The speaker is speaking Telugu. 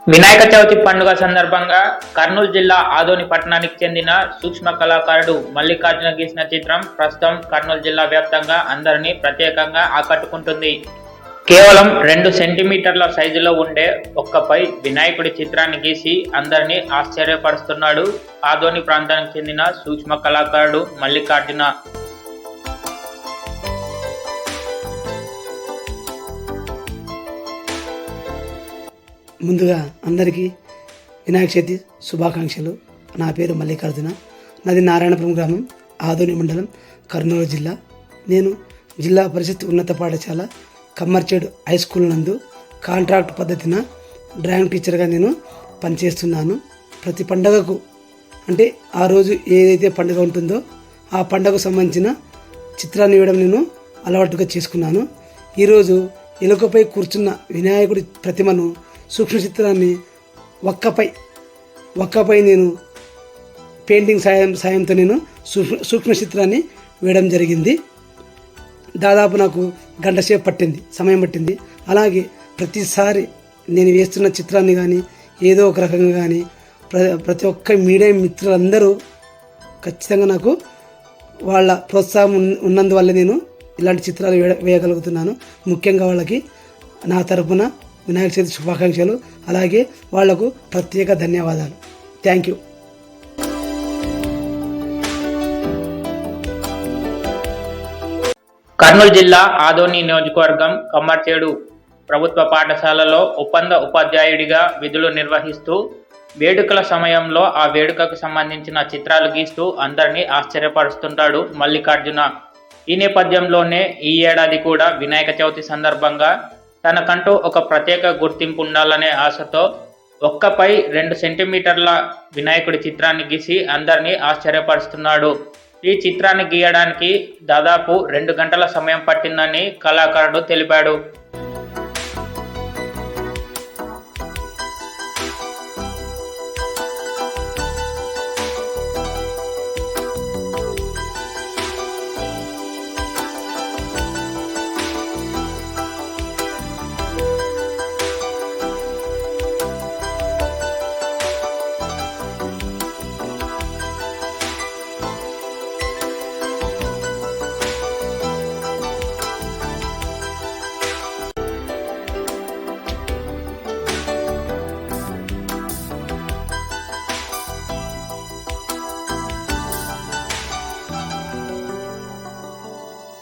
వినాయక చవితి పండుగ సందర్భంగా కర్నూలు జిల్లా ఆదోని పట్టణానికి చెందిన సూక్ష్మ కళాకారుడు మల్లికార్జున గీసిన చిత్రం ప్రస్తుతం కర్నూలు జిల్లా వ్యాప్తంగా అందరినీ ప్రత్యేకంగా ఆకట్టుకుంటుంది. కేవలం 2 సెంటీమీటర్ల సైజులో ఉండే ఒక్కపై వినాయకుడి చిత్రాన్ని గీసి అందరినీ ఆశ్చర్యపరుస్తున్నాడు ఆదోని ప్రాంతానికి చెందిన సూక్ష్మ కళాకారుడు మల్లికార్జున. ముందుగా అందరికీ వినాయక చవితి శుభాకాంక్షలు. నా పేరు మల్లికార్జున. నాది నారాయణపురం గ్రామం, ఆదోని మండలం, కర్నూలు జిల్లా. నేను జిల్లా పరిషత్ ఉన్నత పాఠశాల కమ్మర్చేడు హై స్కూల్ నందు కాంట్రాక్ట్ పద్ధతిన డ్రాయింగ్ టీచర్గా నేను పనిచేస్తున్నాను. ప్రతి పండగకు అంటే ఆ రోజు ఏదైతే పండుగ ఉంటుందో ఆ పండుగకు సంబంధించిన చిత్రాన్ని వేయడం నేను అలవాటుగా చేసుకున్నాను. ఈరోజు ఎలుకపై కూర్చున్న వినాయకుడి ప్రతిమను సూక్ష్మ చిత్రాన్ని ఒక్కపై నేను పెయింటింగ్ సాయంతో నేను సూక్ష్మ చిత్రాన్ని వేయడం జరిగింది. దాదాపు నాకు గంట సేపు సమయం పట్టింది. అలాగే ప్రతిసారి నేను వేస్తున్న చిత్రాన్ని కానీ ఏదో ఒక రకంగా కానీ ప్రతి ఒక్క మీడియా మిత్రులందరూ ఖచ్చితంగా నాకు వాళ్ళ ప్రోత్సాహం ఉన్నందువల్ల నేను ఇలాంటి చిత్రాలు వేయగలుగుతున్నాను. ముఖ్యంగా వాళ్ళకి నా తరపున వినాయక చవితి శుభాకాంక్షలు. అలాగే వాళ్లకు ప్రత్యేక ధన్యవాదాలు. Thank you. కర్నూలు జిల్లా ఆదోని నియోజకవర్గం కమ్మర్చేడు ప్రభుత్వ పాఠశాలలో ఒప్పంద ఉపాధ్యాయుడిగా విధులు నిర్వహిస్తూ వేడుకల సమయంలో ఆ వేడుకకు సంబంధించిన చిత్రాలు గీస్తూ అందరినీ ఆశ్చర్యపరుస్తుంటాడు మల్లికార్జున. ఈ నేపథ్యంలోనే ఈ ఏడాది కూడా వినాయక చవితి సందర్భంగా తనకంటూ ఒక ప్రత్యేక గుర్తింపు ఉండాలనే ఆశతో ఒక్కపై 2 సెంటీమీటర్ల వినాయకుడి చిత్రాన్ని గీసి అందరినీ ఆశ్చర్యపరుస్తున్నాడు. ఈ చిత్రాన్ని గీయడానికి దాదాపు 2 గంటల సమయం పట్టిందని కళాకారుడు తెలిపాడు.